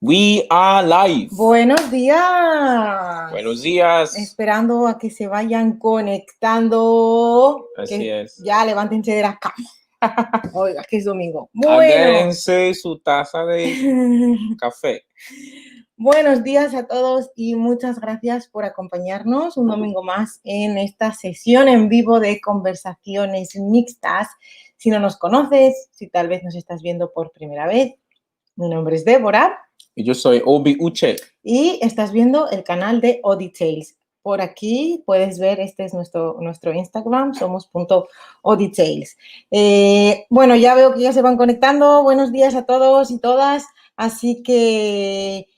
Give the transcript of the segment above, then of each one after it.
We are live. Buenos días. Buenos días. Esperando a que se vayan conectando. Así es. Ya levántense de la cama. Oiga, que es domingo. Agárrense su taza de café. Buenos días a todos y muchas gracias por acompañarnos un domingo más en esta sesión en vivo de conversaciones mixtas. Si no nos conoces, si tal vez nos estás viendo por primera vez, mi nombre es Débora. Y yo soy Obi Uche. Y estás viendo el canal de Oditails. Por aquí puedes ver, este es nuestro Instagram, somos.oditails. Bueno, ya veo que ya se van conectando. Buenos días a todos y todas. Así que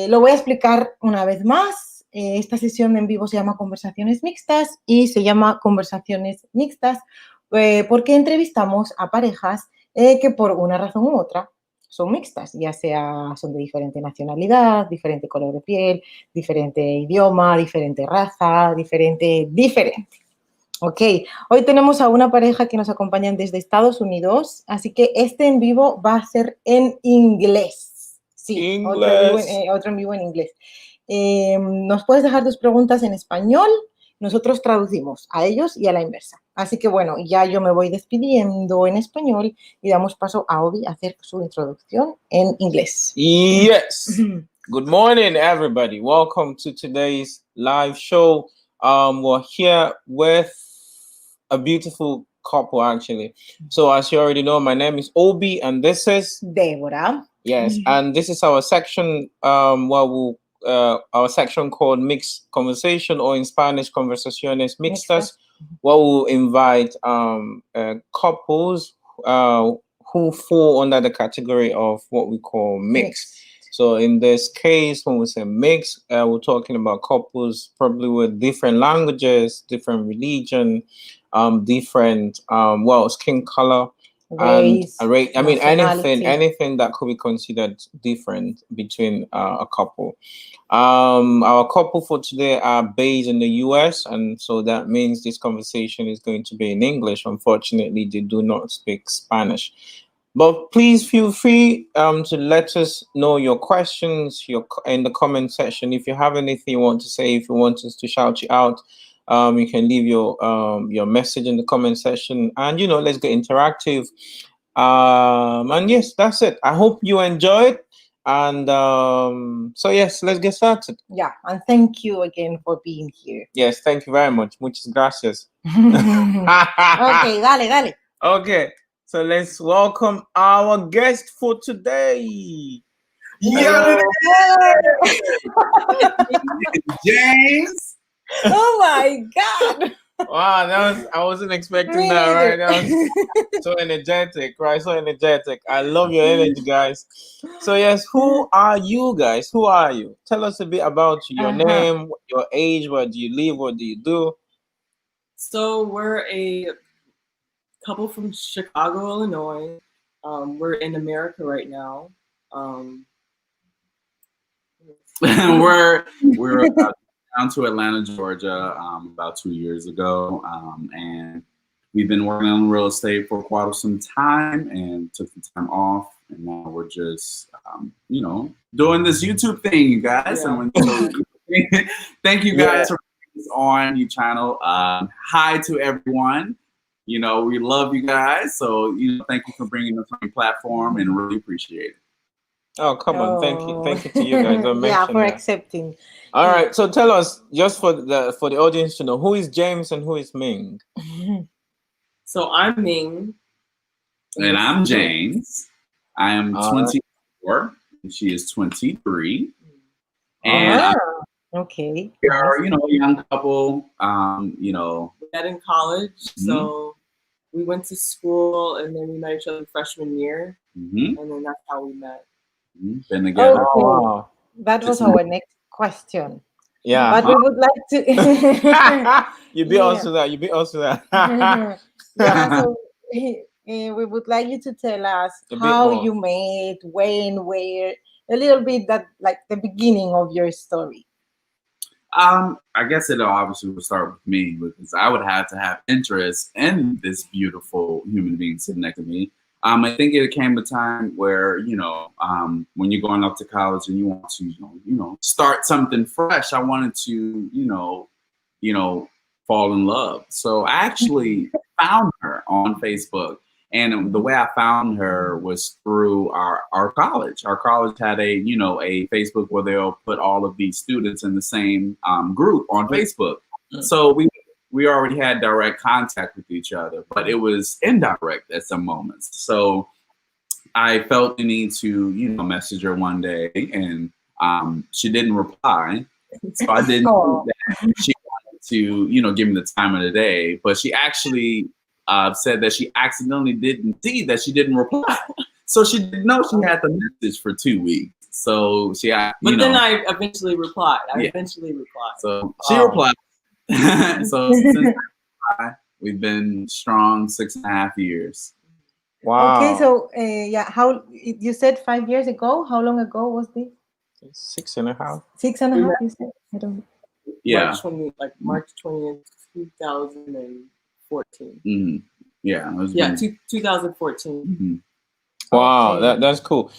lo voy a explicar una vez más. Esta sesión en vivo se llama Conversaciones Mixtas y se llama Conversaciones Mixtas porque entrevistamos a parejas que por una razón u otra son mixtas, ya sea son de diferente nacionalidad, diferente color de piel, diferente idioma, diferente raza, diferente. Ok, hoy tenemos a una pareja que nos acompañan desde Estados Unidos, así que este en vivo va a ser en inglés. Sí, otro en vivo en inglés. Nos puedes dejar tus preguntas en español, nosotros traducimos a ellos y a la inversa. Así que bueno, ya yo me voy despidiendo en español y damos paso a Obi a hacer su introducción en inglés. Yes. Good morning, everybody. Welcome to today's live show. We're here with a beautiful couple, actually. So as you already know, my name is Obi and this is Deborah. Yes, and this is our section our section called Mixed Conversation, or in Spanish, Conversaciones Mixtas, where we'll invite couples who fall under the category of what we call mix. So in this case, when we say mix, we're talking about couples probably with different languages, different religion, different skin color. Race, anything that could be considered different between a couple. Our couple for today are based in the US, and so that means this conversation is going to be in English. Unfortunately, they do not speak Spanish. But please feel free to let us know your questions in the comment section. If you have anything you want to say, if you want us to shout you out, you can leave your message in the comment section, and let's get interactive. And yes, that's it. I hope you enjoyed. And so yes, let's get started. Yeah, and thank you again for being here. Yes, thank you very much. Muchas gracias. Okay, dale. Okay, so let's welcome our guest for today. James. Oh my God. Wow, I wasn't expecting that, right? That was so energetic, right? So energetic. I love your energy, guys. So yes, who are you guys? Who are you? Tell us a bit about you, your name, your age, where do you live, what do you do? So we're a couple from Chicago, Illinois. We're in America right now. We're down to Atlanta, Georgia, about 2 years ago, and we've been working on real estate for quite some time, and took some time off, and now we're just, doing this YouTube thing, you guys. Yeah. And so, thank you guys for being on your channel. Hi to everyone. We love you guys. So, thank you for bringing us on your platform, and really appreciate it. Oh, come on. Thank you to you guys. Yeah, for accepting. All right. So tell us, just for the audience to know, who is James and who is Ming? So I'm Ming. And I'm James. I am 24, and she is 23. And okay. We are, a young couple, We met in college, so we went to school, and then we met each other freshman year, and then that's how we met. Been together. Okay. Oh, wow. That was our next question. Yeah. But we would like to. You be also that. Yeah. So we would like you to tell us how you met, when, where, a little bit that, like, the beginning of your story. I guess it obviously would start with me, because I would have to have interest in this beautiful human being sitting next to me. I think it came a time where, you know, when you're going up to college and you want to, start something fresh, I wanted to, you know, fall in love. So I actually found her on Facebook. And the way I found her was through our college. Our college had a Facebook where they'll put all of these students in the same group on Facebook. So we already had direct contact with each other, but it was indirect at some moments. So I felt the need to, message her one day, and she didn't reply. So I didn't think that she wanted to, give me the time of the day, but she actually said that she accidentally didn't see that she didn't reply. So she didn't know she had the message for 2 weeks. So then I eventually replied. So she replied. So since then, we've been strong 6.5 years. Wow. Okay, so how you said 5 years ago? How long ago was this? 6.5. 6.5. You said? I don't. Yeah. March 20th, 2014. Mm-hmm. Yeah. 2014. Mm-hmm. Wow, Okay. that's cool.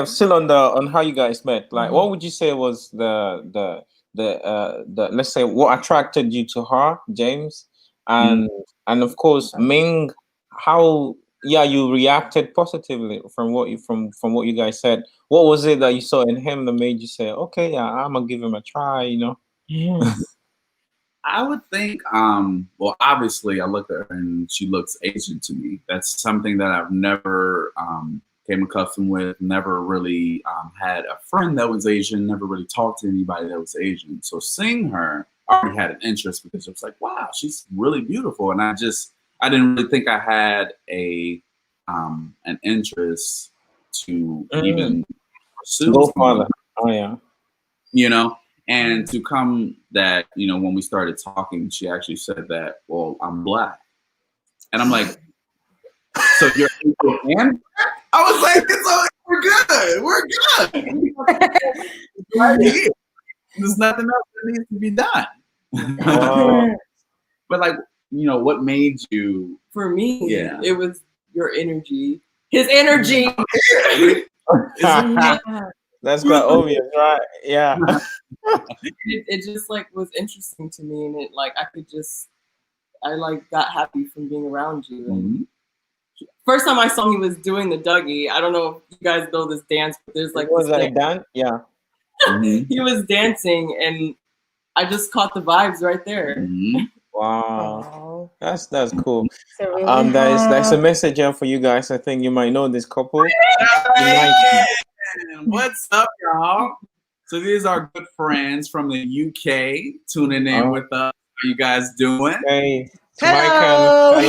Still on how you guys met. Like, what would you say was the let's say what attracted you to her, James, and of course Ming? How you reacted positively from what you guys said. What was it that you saw in him that made you say, okay, yeah, I'm gonna give him a try? I would think, well, obviously I look at her and she looks Asian to me. That's something that I've never came accustomed with, never really had a friend that was Asian, never really talked to anybody that was Asian. So seeing her, I already had an interest because it was like, wow, she's really beautiful. And I didn't really think I had an interest to even pursue Go someone. further. Oh yeah. And to come that, when we started talking, she actually said that, well, I'm Black. And I'm like, so you're Asian? I was like, we're good. We're good. Right here. There's nothing else that needs to be done. But like, what made you? For me, it was your energy. His energy. That's quite obvious, right? Yeah. It just was interesting to me, and it I got happy from being around you. And first time I saw him, he was doing the Dougie. I don't know if you guys know this dance, but there's was that a dance? Yeah. He was dancing, and I just caught the vibes right there. Wow, that's cool. There's a message here for you guys. I think you might know this couple. What's up, y'all? So these are good friends from the UK tuning in with us. How you guys doing? Hey, Hello.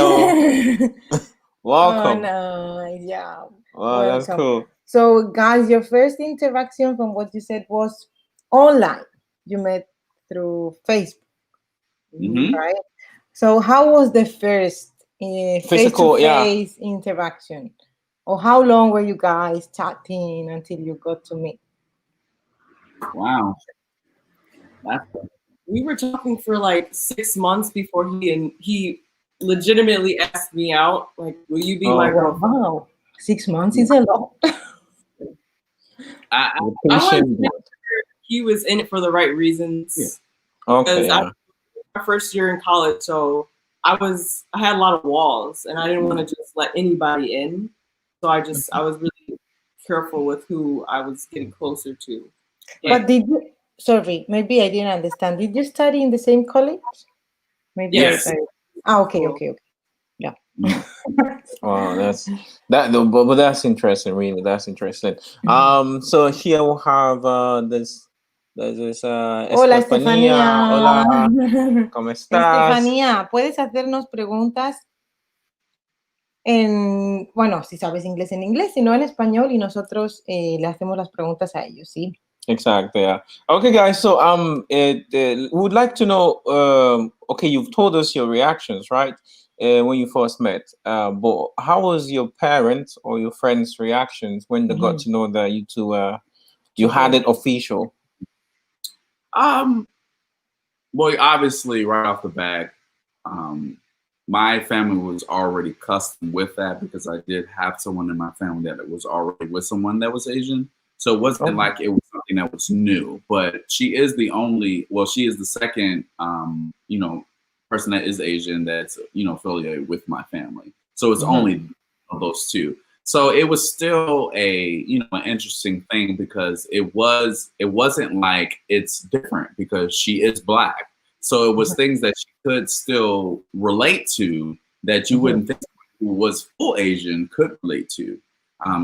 Welcome. Oh, no. Yeah. Wow, that's cool. So, guys, your first interaction, from what you said, was online. You met through Facebook, right? So, how was the first face-to-face interaction? Or how long were you guys chatting until you got to meet? Wow. We were talking for 6 months before he legitimately asked me out. Like, will you be my girlfriend? Wow. 6 months is a lot. I wanted to make sure he was in it for the right reasons. Yeah. Okay. Because my first year in college, so I had a lot of walls, and I didn't want to just let anybody in. So I was really careful with who I was getting closer to. But did you? Sorry, maybe I didn't understand. Did you study in the same college? Maybe. Yes. Okay. Yeah. Wow, but that's interesting. Really, that's interesting. So here we'll have this. Hola, Estefanía. Hola, ¿cómo estás? Estefanía, ¿puedes hacernos preguntas bueno, si sabes inglés en inglés, si no en español, y nosotros le hacemos las preguntas a ellos, ¿sí? Exactly. Yeah. Okay, guys. So we would like to know. Okay, you've told us your reactions, right? When you first met. But how was your parents or your friends' reactions when they got to know that you two you had it official? Well, obviously, right off the bat, my family was already custom with that because I did have someone in my family that was already with someone that was Asian. So it wasn't like it was something that was new, but she is the only, well, she is the second, you know, person that is Asian that's, you know, affiliated with my family. So it's only those two. So it was still a, you know, an interesting thing because it wasn't like it's different because she is Black. So it was things that she could still relate to that you wouldn't think who was full Asian could relate to.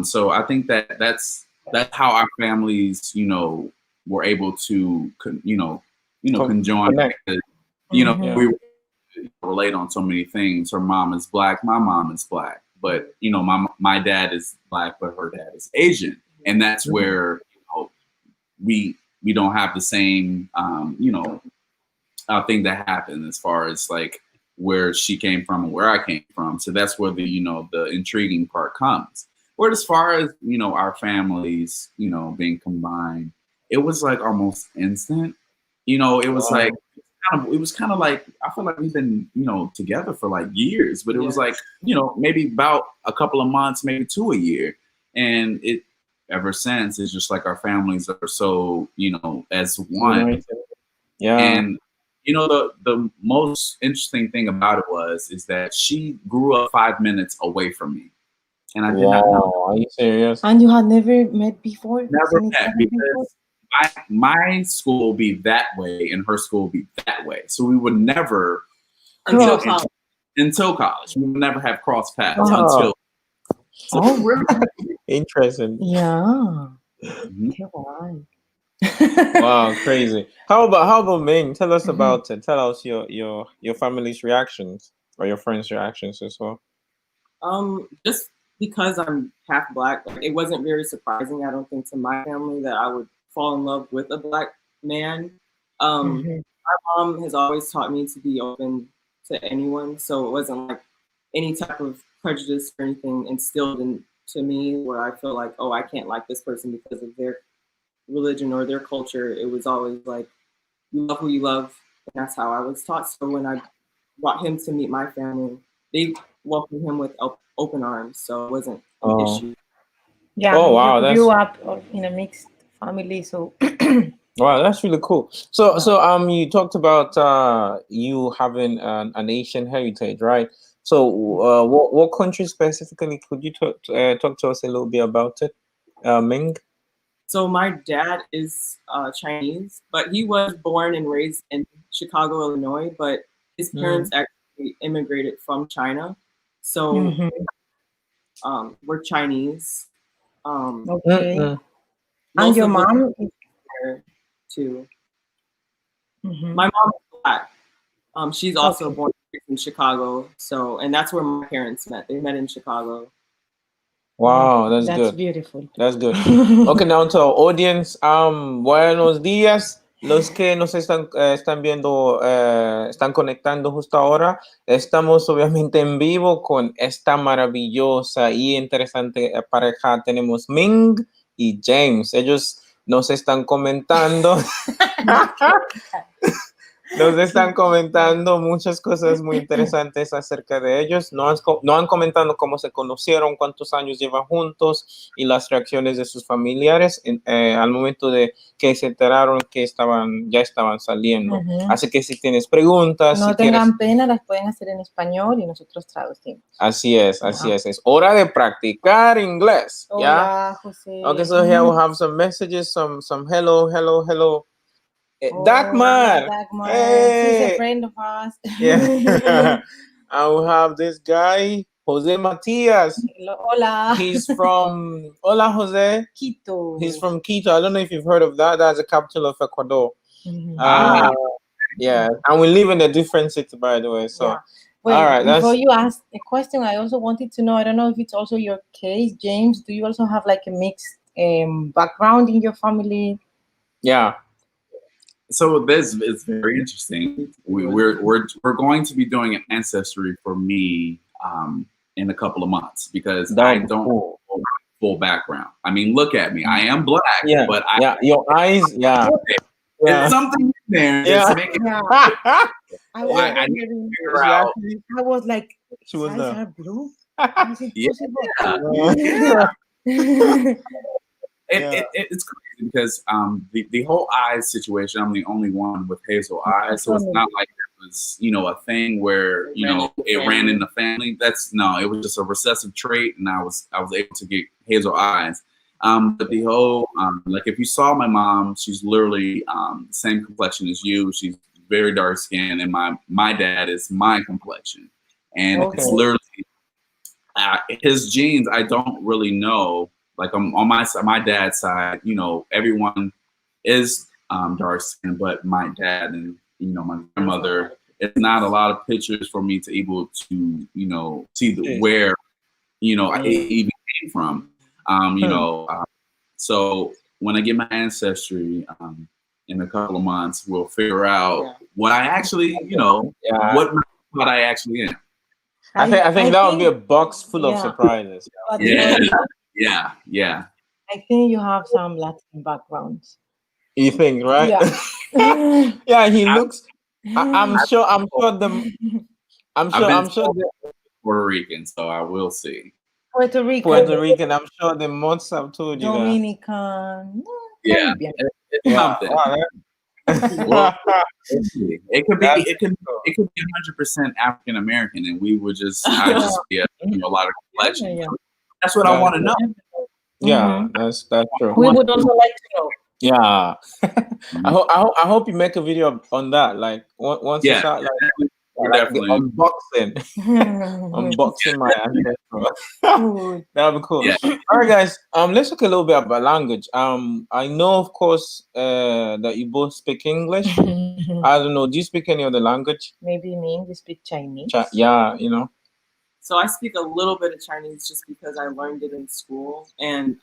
So I think that that's how our families, you know, were able to, conjoin. Because, you know, we relate on so many things. Her mom is Black, my mom is Black, but you know, my dad is Black, but her dad is Asian, and that's where, you know, we don't have the same, you know, thing that happened as far as like where she came from and where I came from. So that's where the, you know, the intriguing part comes. But as far as, you know, our families, you know, being combined, it was like almost instant. You know, it was like it was kind of like I feel like we've been, you know, together for like years, but it was like, you know, maybe about a couple of months, maybe 2 a year, and it ever since it's just like our families are so, you know, as one. And you know, the most interesting thing about it is that she grew up 5 minutes away from me. And I did not know. Are you serious? And you had never met before? Never met because my school will be that way and her school will be that way. So we would never until college. We would never have cross paths until. So interesting. Yeah. Wow, crazy. How about Ming? Tell us about it. Tell us your family's reactions or your friends' reactions as well. Just because I'm half Black, like, it wasn't very surprising, I don't think, to my family that I would fall in love with a Black man. My mom has always taught me to be open to anyone, so it wasn't like any type of prejudice or anything instilled into me where I feel like, oh, I can't like this person because of their religion or their culture. It was always like, you love who you love, and that's how I was taught. So when I brought him to meet my family, they welcomed him with open arms, so it wasn't an issue. Yeah. Oh wow, you grew up in a mixed family, so wow, that's really cool. So you talked about you having an Asian heritage, right? So what country specifically could you talk to us a little bit about it, Ming? So my dad is Chinese, but he was born and raised in Chicago, Illinois, but his parents actually immigrated from China. So we're Chinese. Okay. And your mom is there too. My mom is Black. She's also born in Chicago. So, and that's where my parents met. They met in Chicago. Wow, that's good. That's beautiful. That's good. Okay, now to our audience. Buenos días. Los que nos están viendo, están conectando justo ahora. Estamos obviamente en vivo con esta maravillosa y interesante pareja. Tenemos Ming y James. Ellos nos están comentando. Nos están comentando muchas cosas muy interesantes acerca de ellos. No han comentado cómo se conocieron, cuántos años llevan juntos y las reacciones de sus familiares al momento de que se enteraron que ya estaban saliendo. Así que si tienes preguntas, no tengan pena, las pueden hacer en español y nosotros traducimos. Así es. Es hora de practicar inglés. Hola, José. Okay, so here we have some messages, some hello. Dagmar. Hey. He's a friend of ours. Yeah. And we have this guy, Jose Matias. Hola. He's from Jose. Quito. He's from Quito. I don't know if you've heard of that. That's the capital of Ecuador. Yeah. And we live in a different city, by the way. So, well, all right. Before you ask a question, I also wanted to know, I don't know if it's also your case, James, do you also have like a mixed background in your family? Yeah. So this is very interesting. We're going to be doing an ancestry for me in a couple of months because I don't have full background. I mean, look at me. I am Black, but your eyes, it's something there, Yeah. just make it. Yeah. I was, I need to wondering- figure out. I was like, She was eyes there. are blue? Is it Yeah. possible? Yeah. Yeah. It's crazy because the whole eyes situation, I'm the only one with hazel eyes, so it's not like it was, you know, a thing where, you know, it ran in the family. It was just a recessive trait, and I was able to get hazel eyes. But the whole like, if you saw my mom, she's literally the same complexion as you. She's very dark skinned, and my dad is my complexion, and it's Okay. literally his genes. I don't really know. Like, on my dad's side, you know, everyone is dark skinned, but my dad and, you know, my grandmother. It's not a lot of pictures for me to able to, you know, see where, you know, it even came from. You know, so when I get my ancestry in a couple of months, we'll figure out what I actually, you know, what I actually am. I think that would be a box full of yeah. surprises. But Yeah. I think you have some Latin backgrounds. You think, right? Yeah. Yeah, he looks. I'm sure the Puerto Rican, so I will see. Puerto Rican. I'm sure the mods have told you that. Dominican. Yeah. Caribbean. It's something. Well, it could be 100% African American, and we would just I just be a lot of complexion. Yeah. That's what I want to know. Yeah, that's true. We would also like to know. Yeah, I hope you make a video on that. Like, once you start, like definitely unboxing my ancestral. That would be cool. Yeah. All right, guys. Let's talk a little bit about language. I know, of course, that you both speak English. I don't know. Do you speak any other language? Maybe me, we speak Chinese. Yeah, you know. So I speak a little bit of Chinese just because I learned it in school, and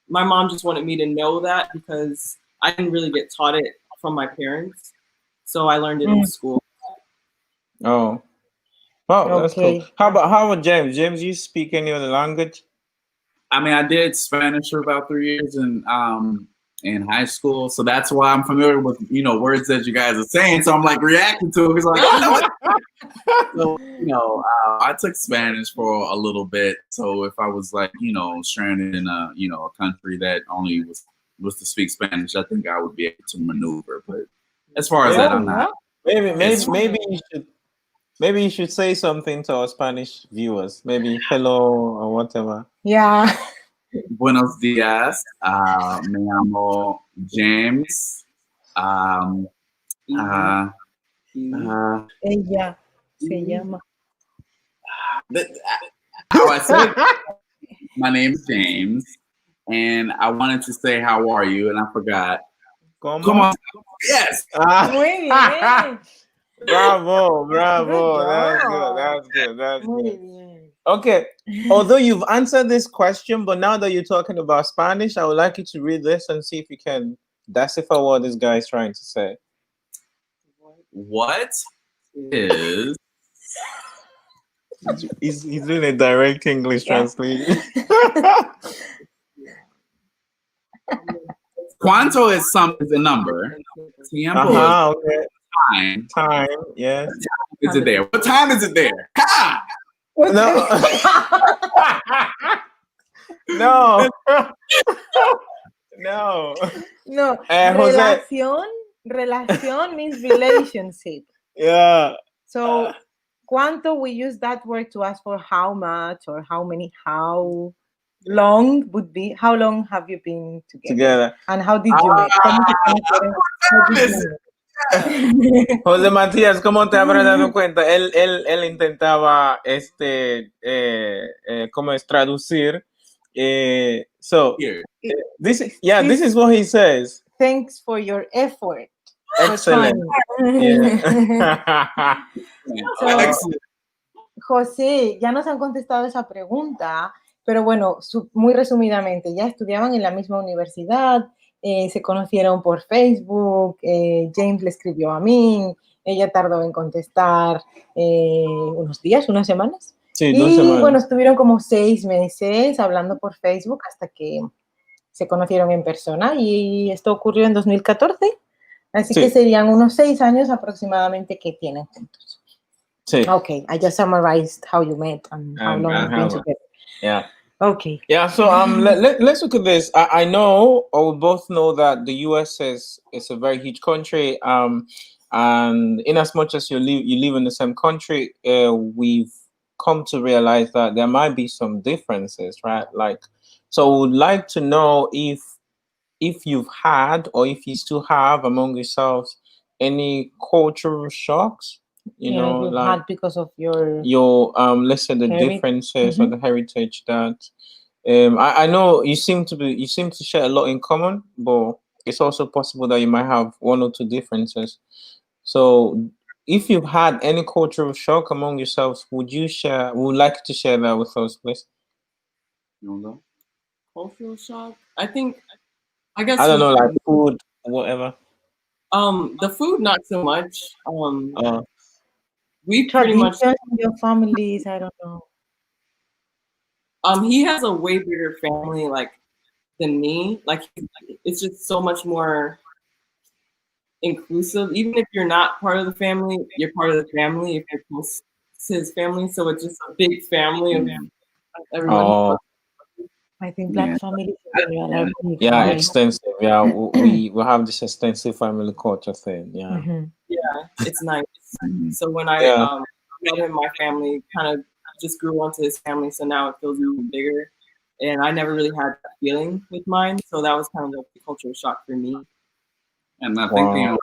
my mom just wanted me to know that because I didn't really get taught it from my parents, so I learned it in school. Oh, that's cool. How about James? James, you speak any other language? I mean, I did Spanish for about 3 years in high school, so that's why I'm familiar with, you know, words that you guys are saying. So I'm like reacting to it. It's like, so, you know, I took Spanish for a little bit. So if I was, like, you know, stranded in a country that only was to speak Spanish, I think I would be able to maneuver. But as far as that, I'm not. Maybe you should say something to our Spanish viewers. Maybe hello or whatever. Yeah. Buenos días. Me llamo James. Ella se llama. How I said, my name is James, and I wanted to say how are you, and I forgot. Come on. Yes. Muy bien. Bravo. That's good. Okay. Although you've answered this question, but now that you're talking about Spanish, I would like you to read this and see if you can decipher what this guy is trying to say. What is... He's doing a direct English translation. Cuánto is a number. Tiempo okay. Time, yes. Is it there? What time is it there? Ha! No. No. Relación means relationship. Yeah. So, cuánto, we use that word to ask for how much or how many, how long would be, how long have you been together? And how did you meet? José Matías, ¿cómo te habrás dado cuenta? Él intentaba ¿cómo es traducir? This is what he says. Thanks for your effort. Excellent. José, ya nos han contestado esa pregunta, pero bueno, muy resumidamente, ya estudiaban en la misma universidad, se conocieron por Facebook, James le escribió a Ming, ella tardó en contestar unas semanas. Sí, y 2 semanas. Bueno, estuvieron como 6 meses hablando por Facebook hasta que se conocieron en persona y esto ocurrió en 2014. Así Sí. que serían unos 6 años aproximadamente que tienen juntos. Sí. Okay, I just summarized how you met and how long you've been how- together. Yeah. Okay. Yeah, so let's look at this. I know, or we both know that the US is a very huge country. And in as much as you live in the same country, we've come to realize that there might be some differences, right? Like, so would like to know if you've had or if you still have among yourselves any cultural shocks, you know, you've like had because of your let's say the differences or Mhm. the heritage that I know you seem to share a lot in common, but it's also possible that you might have one or two differences. So if you've had any cultural shock among yourselves, would like to share that with us, please? You wanna go? Cultural shock. I guess I don't know, with like food, whatever. the food not so much. Uh, We pretty much traditions in your families. I don't know. he has a way bigger family like than me. Like it's just so much more inclusive. Even if you're not part of the family, you're part of the family if you're close to his family. So it's just a big family of everyone. oh, I think Yeah. black families in general are big, yeah, right? extensive. Yeah, we have this extensive family culture thing. Yeah. Mhm. Yeah, it's nice. So when I Yeah. met him, my family kind of just grew onto his family. So now it feels even bigger. And I never really had that feeling with mine. So that was kind of like the cultural shock for me. And I think the Wow. only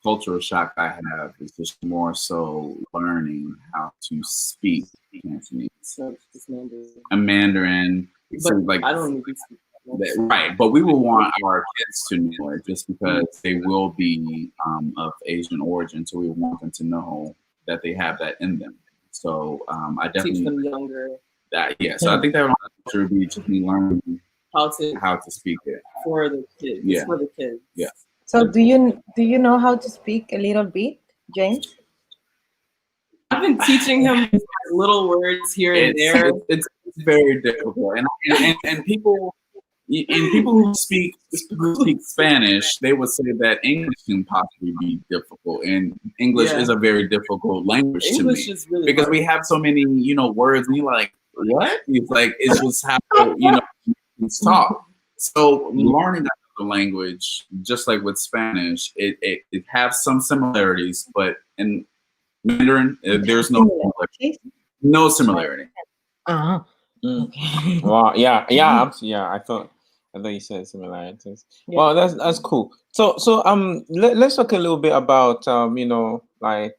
cultural shock I have is just more so learning how to speak Cantonese. So it's Mandarin. And Mandarin, so But like I don't even speak that much. right, but we will want our kids to know it just because they will be of Asian origin, so we want them to know that they have that in them. So I Teach definitely them younger that so I think that would be just me learning how to speak it. for the kids. Yeah. It's for the kids. Yeah. So do you know how to speak a little bit, James? I've been teaching him little words here and there. It's very difficult, and people who speak Spanish, they would say that English can possibly be difficult, and English is a very difficult language English to me is really because hard. we have so many words, and you're like, what? It's like it's just how it's taught. So learning another language, just like with Spanish, it has some similarities, but in Mandarin, there's no similarity. Uh-huh. Okay. Wow. Yeah. Yeah. Yeah. I thought you said similarities. Yeah. Well, that's cool. So let's talk a little bit about like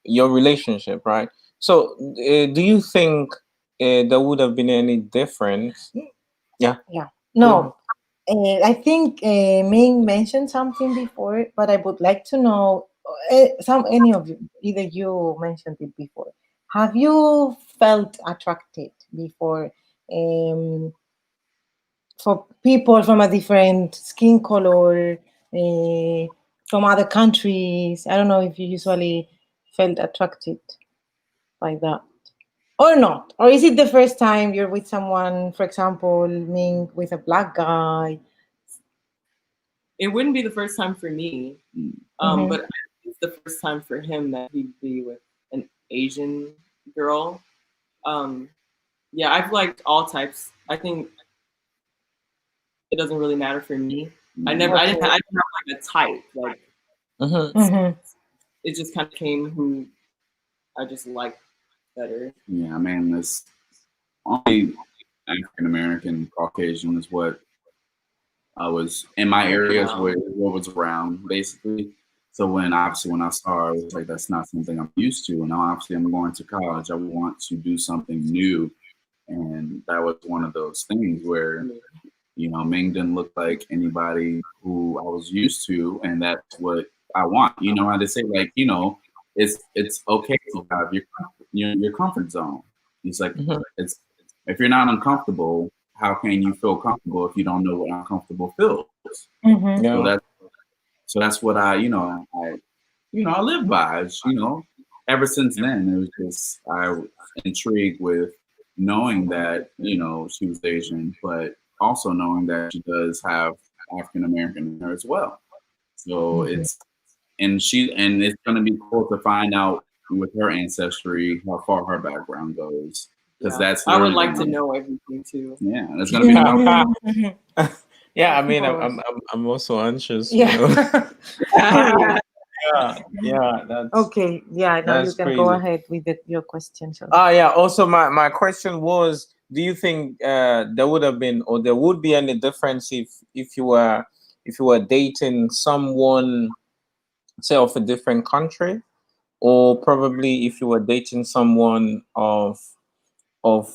your relationship, right? So do you think there would have been any difference? Yeah. Yeah. No. I think Ming mentioned something before, but I would like to know any of you, either you mentioned it before. Have you felt attracted before for people from a different skin color, from other countries? I don't know if you usually felt attracted by that or not. Or is it the first time you're with someone, for example, Ming with a black guy? It wouldn't be the first time for me, but it's the first time for him that he'd be with an Asian girl. Yeah, I've liked all types. I think it doesn't really matter for me. I didn't have like a type. Like it just kind of came who I just liked better. Yeah, I mean, this only African American Caucasian is what I was in my areas where what was around basically. So when I saw, I was like, that's not something I'm used to. And now obviously I'm going to college. I want to do something new. And that was one of those things where, Ming didn't look like anybody who I was used to. And that's what I want. I just say like, it's okay to have your comfort zone. It's like, it's if you're not uncomfortable, how can you feel comfortable if you don't know what uncomfortable feels? Yeah. So that's what I live by. Ever since then, it was just I was intrigued with knowing that she was Asian, but also knowing that she does have African American in her as well. So it's going to be cool to find out with her ancestry how far her background goes, because that's I would like to know everything too. Yeah, that's going to be yeah. I mean, I'm also anxious. Yeah. You know? yeah. That's okay. Yeah. Now you can crazy. go ahead with your question. Yeah. Also, my question was, do you think there would have been, or there would be any difference if you were dating someone, say, of a different country, or probably if you were dating someone of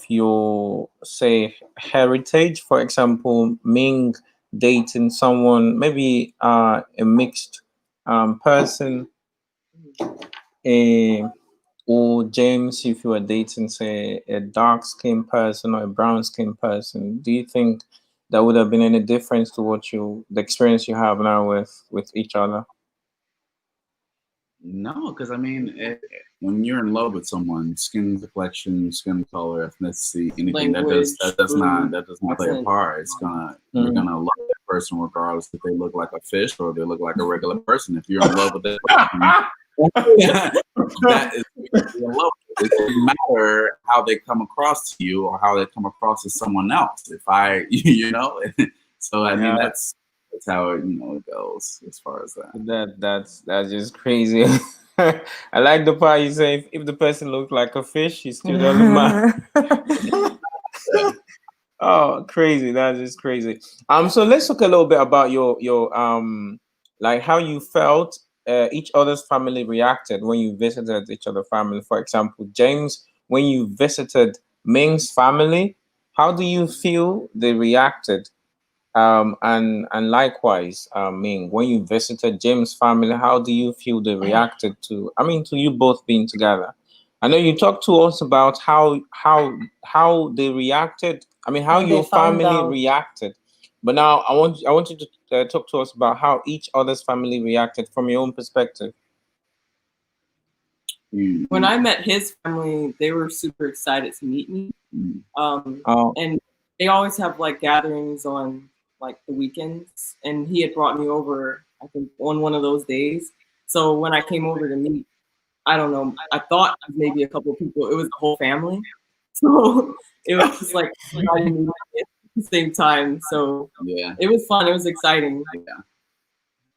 your, say, heritage? For example, Ming dating someone, maybe a mixed person, or James, if you were dating, say, a dark skinned person or a brown skinned person. Do you think there would have been any difference to the experience you have now with each other? No, because I mean, when you're in love with someone, skin complexion, skin color, ethnicity, anything that does not play a part. It's you're gonna love that person regardless if they look like a fish or they look like a regular person. If you're in love with that person, that is you're in love with. It doesn't matter how they come across to you or how they come across to someone else. If I, so I mean that's how it goes as far as that. That's just crazy. I like the part you say, if the person looks like a fish, you still doesn't matter. Oh, crazy! That's just crazy. So let's talk a little bit about your like how you felt each other's family reacted when you visited each other's family. For example, James, when you visited Ming's family, how do you feel they reacted? And likewise, Ming, when you visited James' family, how do you feel they reacted to you both being together? I know you talked to us about how they reacted. I mean, how your family reacted. But now I want you to talk to us about how each other's family reacted from your own perspective. When I met his family, they were super excited to meet me. And they always have like gatherings on like the weekends, and he had brought me over, I think, on one of those days. So when I came over to meet, I don't know, I thought maybe a couple of people, it was the whole family. So it was just like at the same time. So yeah, it was fun. It was exciting. Yeah.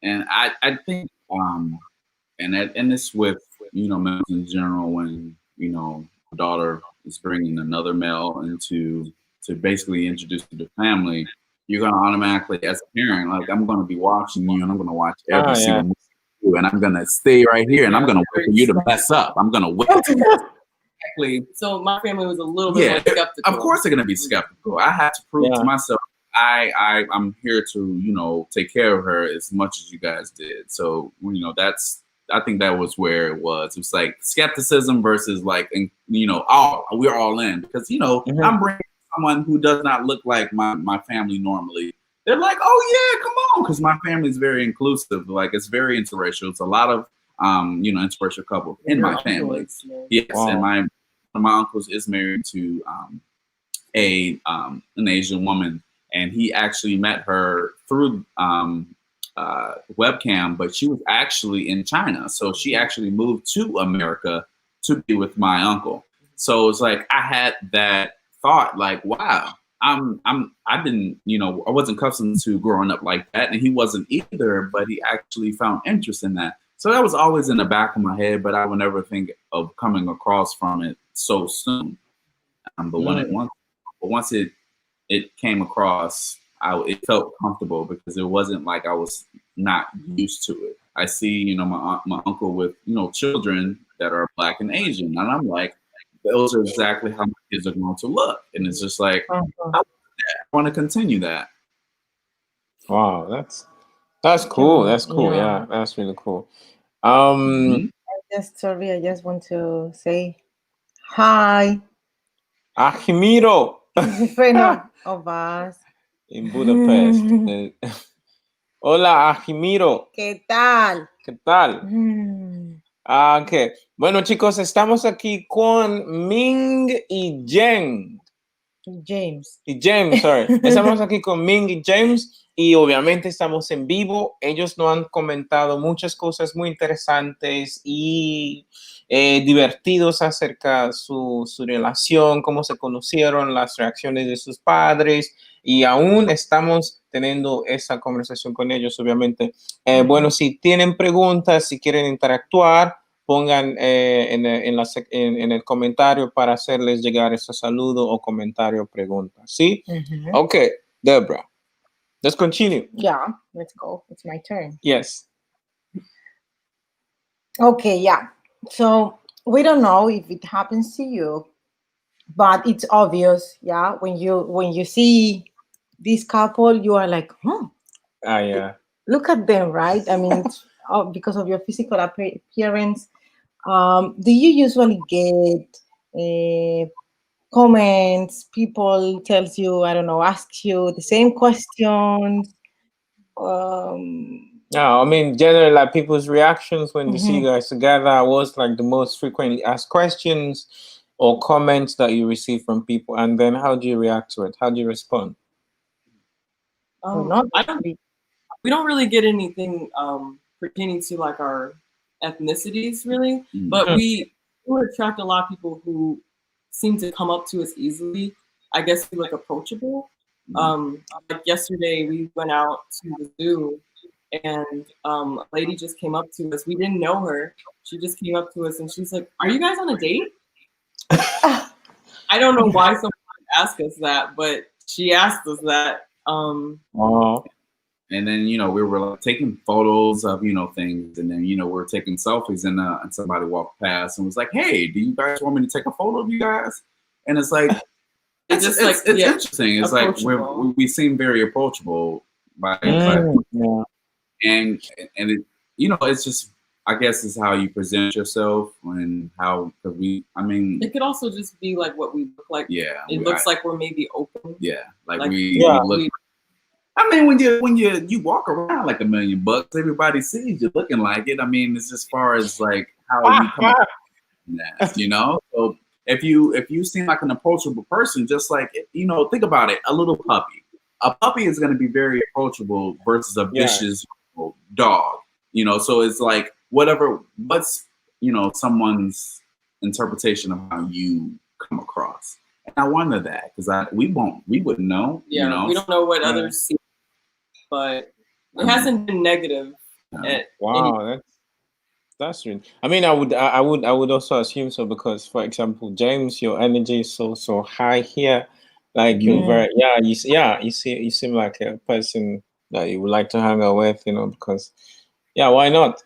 And I think and this with males in general, when a daughter is bringing another male to basically introduce to the family, you're gonna automatically, as a parent, like, I'm gonna be watching you and I'm gonna watch every single move you do, and I'm gonna stay right here and I'm gonna wait for you to mess up. I'm gonna wait. Exactly. So my family was a little bit more skeptical. Of course they're gonna be skeptical. I had to prove to myself I'm here to take care of her as much as you guys did. So I think that was where it was. It was like skepticism versus like, we're all in, because I'm bringing someone who does not look like my family normally. They're like, oh yeah, come on, because my family is very inclusive. Like, it's very interracial. It's a lot of interracial couples in my family. Yes, and one of my uncles is married to an Asian woman, and he actually met her through webcam, but she was actually in China. So she actually moved to America to be with my uncle. So it's like, I had that thought, like, wow, I wasn't accustomed to growing up like that, and he wasn't either, but he actually found interest in that. So that was always in the back of my head, but I would never think of coming across from it so soon. But once it came across, it felt comfortable, because it wasn't like I was not used to it. I see, my uncle with, children that are Black and Asian, and I'm like, those are exactly how my kids are going to look. And it's just like, I want to continue that. Wow, that's cool. That's cool. Yeah, that's really cool. I just want to say hi. Ajimiro. Friend of us. In Budapest. Hola, Ajimiro. ¿Qué tal? ¿Qué tal? Okay. Bueno, chicos, estamos aquí con Ming y James. James. Y James, sorry. Estamos aquí con Ming y James. Y obviamente estamos en vivo. Ellos nos han comentado muchas cosas muy interesantes y divertidos acerca de su relación, cómo se conocieron, las reacciones de sus padres. Y aún estamos teniendo esa conversación con ellos, obviamente. Bueno, si tienen preguntas, si quieren interactuar, pongan en el comentario para hacerles llegar ese saludo o comentario o pregunta. ¿Sí? Ok, Deborah. Let's continue. Yeah, let's go. It's my turn. Yes. Okay, yeah. So we don't know if it happens to you, but it's obvious, yeah. When you see this couple, you are like, Yeah. look at them, right? I mean, it's, because of your physical appearance. Do you usually get comments? People tells you, I don't know, asks you the same questions. Yeah, I mean, generally, like people's reactions when they see you guys together was like the most frequently asked questions or comments that you receive from people. And then how do you react to it? How do you respond? We don't really get anything pertaining to like our ethnicities, really, but we attract a lot of people who seem to come up to us easily. I guess we look approachable. Like yesterday, we went out to the zoo, and a lady just came up to us. We didn't know her. She just came up to us, and she's like, "Are you guys on a date?" I don't know why someone would ask us that, but she asked us that. And then, you know, we were like taking photos of, you know, things. And then, you know, we're taking selfies and somebody walked past and was like, "Hey, do you guys want me to take a photo of you guys?" And it's like, it's interesting. It's like we seem very approachable and it, you know, it's just, I guess it's how you present yourself and how, because it could also just be like what we look like. Yeah. It looks like we're maybe open. Yeah. Like we look. I mean, when you walk around like $1 million, everybody sees you looking like it. I mean, it's as far as like how you come up with that, you know. So if you seem like an approachable person, just like, you know, think about it, a little puppy. A puppy is going to be very approachable versus a vicious dog, you know. So it's like what's, you know, someone's interpretation of how you come across. And I wonder that because we wouldn't know. Yeah, you know? We don't know what others see. But it hasn't been negative. Wow, that's really. I mean, I would also assume so because, for example, James, your energy is so high here. Like you're very you seem like a person that you would like to hang out with, you know, because why not?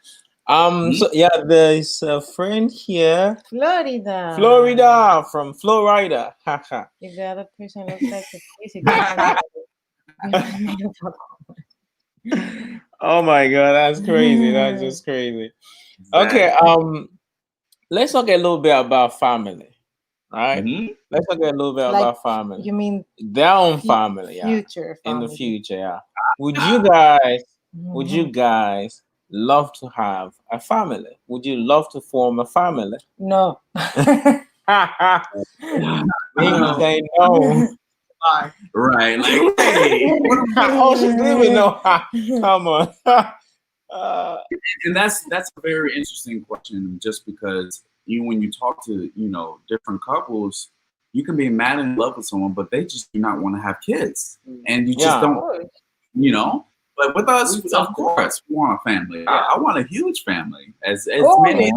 So there's a friend here, Florida from Florida. Haha. If the other person looks like a Oh my god, that's crazy. That's just crazy. Okay, let's talk a little bit about family. Right? Let's talk a little bit about family. You mean their own family, future family. In the future, Would you guys love to have a family? Would you love to form a family? No. Say no. Right. Like, hey, she's leaving. No, come on. And that's a very interesting question, just because when you talk to, you know, different couples, you can be mad in love with someone, but they just do not want to have kids, and you just don't, you know. But with us, of course, we want a family. I want a huge family, as many.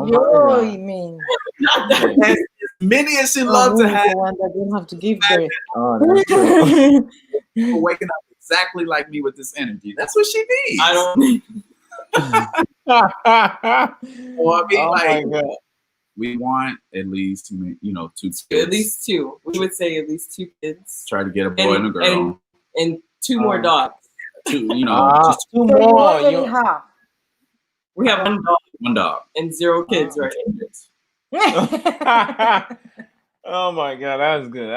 As many as you love to have. One that you have to give birth. That's true. People waking up exactly like me with this energy. That's what she needs. I don't. Well, I mean, we want at least, you know, 2 kids. At least 2. We would say at least 2 kids. Try to get a boy and a girl. And 2 more dogs. 2, you know, just 2 more. We have 1 dog. 1 dog. And 0 kids, right? Oh my god, that's good.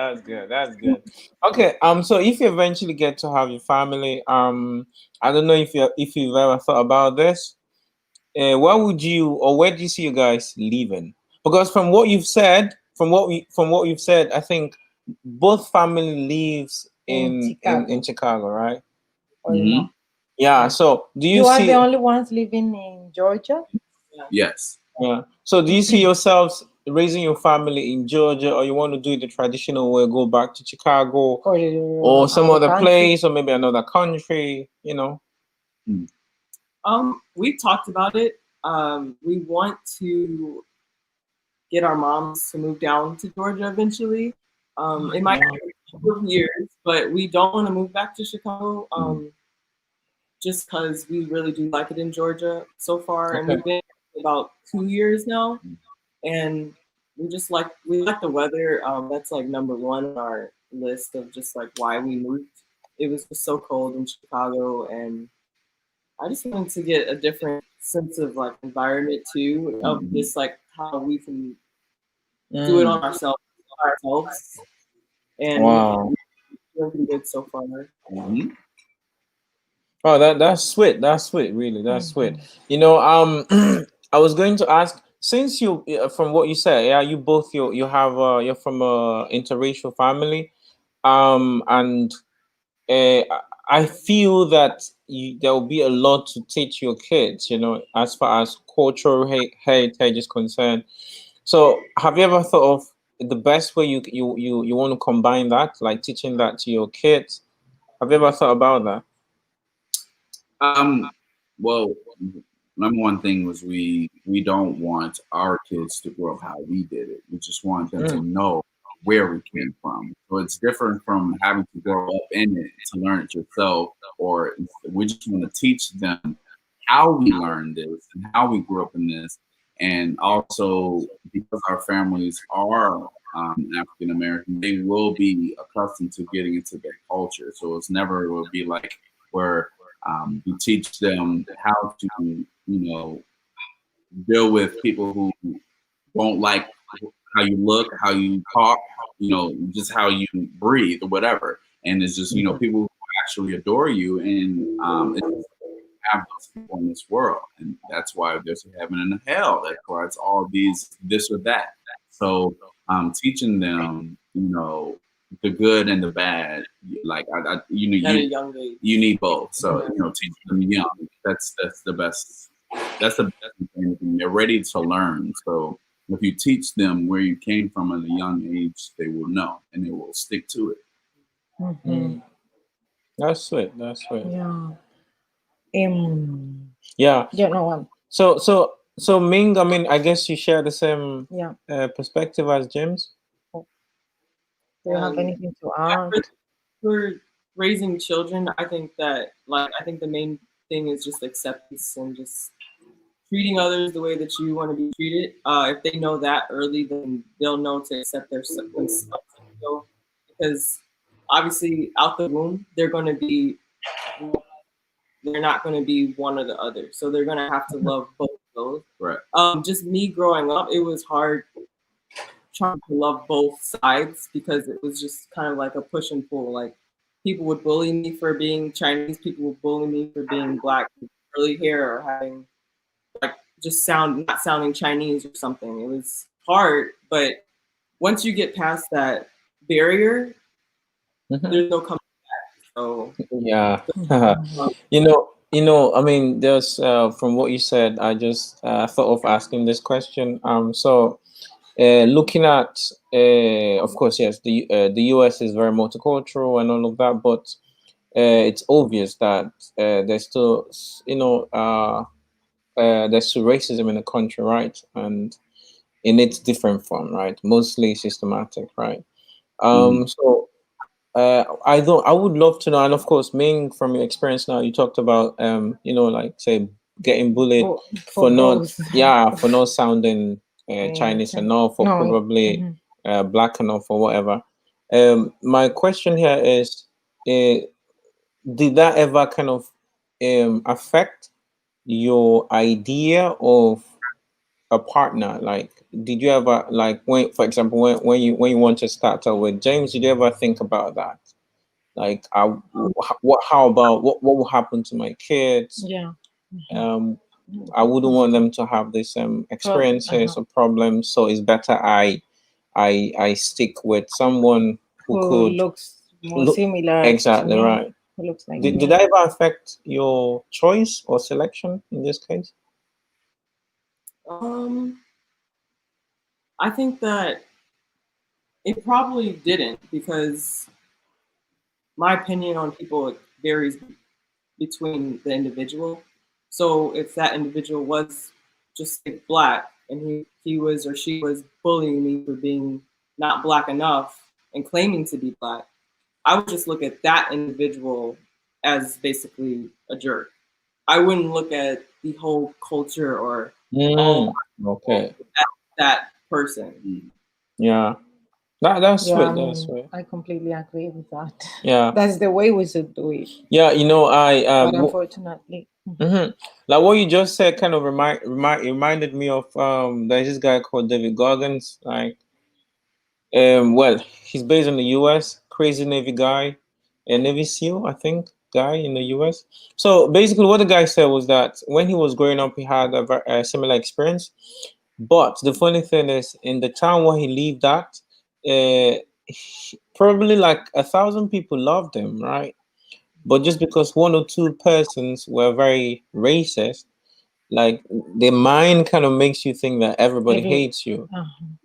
Okay, so if you eventually get to have your family, I don't know if you've ever thought about this. Where do you see you guys living? Because from what you've said, I think both family lives in Chicago, right? or no? Yeah. So do you You are see? the only ones living in Georgia? Yes. Yeah. So do you see yourselves raising your family in Georgia, or you want to do it the traditional way, go back to Chicago or some other country? place, or maybe another country? We talked about it. We want to get our moms to move down to Georgia eventually. It might take a couple of years, but we don't want to move back to Chicago. Just because we really do like it in Georgia so far, and we've been about 2 years now, and we like the weather. That's like number one on our list of just like why we moved. It was just so cold in Chicago, and I just wanted to get a different sense of like environment too, of just like how we can do it on ourselves, and Wow. we're pretty good so far. Oh, that's sweet. That's sweet. Really, that's sweet. I was going to ask, since you, from what you said, yeah, you both you have you're from a interracial family, and uh, I feel that there will be a lot to teach your kids, as far as cultural heritage is concerned. So, have you ever thought of the best way you want to combine that, like teaching that to your kids? Have you ever thought about that? Well, number one thing was we don't want our kids to grow up how we did it. We just want them to know where we came from. So it's different from having to grow up in it to learn it yourself, or we just want to teach them how we learned this and how we grew up in this. And also, because our families are African American, they will be accustomed to getting into their culture. So it's never it will be like where we teach them how to, deal with people who don't like how you look, how you talk, just how you breathe or whatever. And it's just, people who actually adore you, and it's have those people in this world. And that's why there's a heaven and a hell. That's why it's all this or that. So teaching them, the good and the bad, like At a young age. you need both. So teach them young. That's the best. That's the best thing. They're ready to learn. So if you teach them where you came from at a young age, they will know and they will stick to it. That's sweet. That's sweet. Yeah. Yeah. Yeah. No. So Ming, I mean, I guess you share the same perspective as James. Do you have anything to add? For raising children, I think that the main thing is just acceptance and just treating others the way that you want to be treated. If they know that early, then they'll know to accept themselves. Because obviously, out the womb, they're not going to be one or the other. So they're going to have to love both of those. Right. Just me growing up, it was hard trying to love both sides because it was just kind of like a push and pull. Like people would bully me for being Chinese, people would bully me for being black with curly hair or having like just not sounding Chinese or something. It was hard, but once you get past that barrier, there's no coming back. So yeah. I mean, there's from what you said, I just thought of asking this question. So looking at, of course, yes, the US is very multicultural and all of that, but it's obvious that there's still, there's still racism in the country, right? And in its different form, right? Mostly systematic, right? So I would love to know, and of course, Ming, from your experience now, you talked about like say getting bullied for not sounding Chinese enough, or probably black enough, or whatever. My question here is, did that ever kind of affect your idea of a partner? Like, did you ever, like, when, for example, when you want to start out with James, did you ever think about that? Like, how about what will happen to my kids? Yeah. I wouldn't want them to have this experiences or problems, so it's better I stick with someone who could looks more similar. Exactly right. who looks like Did me. that ever affect your choice or selection in this case? I think that it probably didn't, because my opinion on people varies between the individual. So if that individual was just black and he was or she was bullying me for being not black enough and claiming to be black, I would just look at that individual as basically a jerk. I wouldn't look at the whole culture or Okay. that person. Yeah. That's Yeah, sweet. That's sweet. I completely agree with that. Yeah. That's the way we should do it. Yeah, you know, but unfortunately. Like what you just said kind of reminded me of there's this guy called David Goggins. Like well, he's based in the US, crazy Navy guy, a Navy SEAL, I think, guy in the US. So basically what the guy said was that when he was growing up he had a similar experience. But the funny thing is, in the town where he lived at, probably like 1,000 people loved him, right? But just because one or two persons were very racist, like the mind kind of makes you think that everybody hates you.